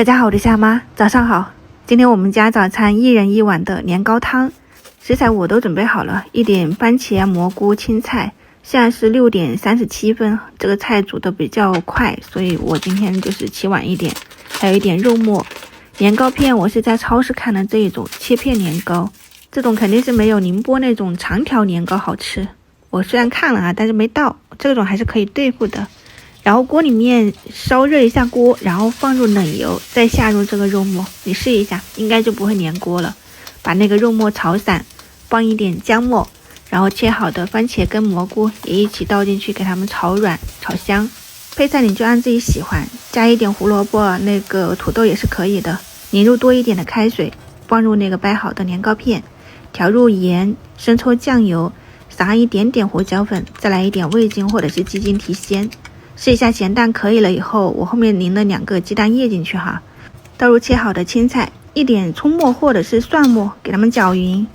大家好，我是夏妈，早上好。今天我们家早餐1人1碗的年糕汤，食材我都准备好了，一点番茄、蘑菇、青菜。现在是6点37分，这个菜煮的比较快，所以我今天就是起晚一点。还有一点肉末，年糕片我是在超市看的这一种切片年糕，这种肯定是没有宁波那种长条年糕好吃。我虽然看了但是没到，这种还是可以对付的。然后锅里面烧热一下锅，然后放入冷油，再下入这个肉末，你试一下，应该就不会粘锅了。把那个肉末炒散，放一点姜末，然后切好的番茄跟蘑菇也一起倒进去，给它们炒软炒香。配菜你就按自己喜欢，加一点胡萝卜，那个土豆也是可以的。拧入多一点的开水，放入那个掰好的年糕片，调入盐、生抽、酱油，撒上一点点胡椒粉，再来一点味精或者是鸡精提鲜。试一下咸淡可以了以后，我后面淋了2个鸡蛋液进去哈，倒入切好的青菜，一点葱末或者是蒜末，给它们搅匀。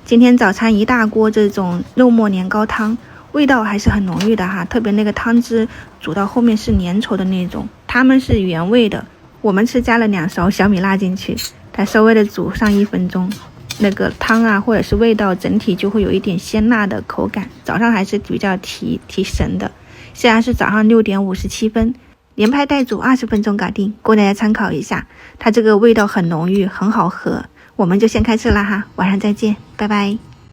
今天早餐一大锅这种肉末年糕汤，味道还是很浓郁的哈，特别那个汤汁煮到后面是粘稠的那种，它们是原味的，我们是加了2勺小米辣进去，它稍微的煮上1分钟，那个汤或者是味道整体就会有一点鲜辣的口感，早上还是比较提神的。现在是早上6点57分，连拍带煮20分钟搞定，供大家参考一下。它这个味道很浓郁，很好喝，我们就先开吃了哈，晚上再见，拜拜。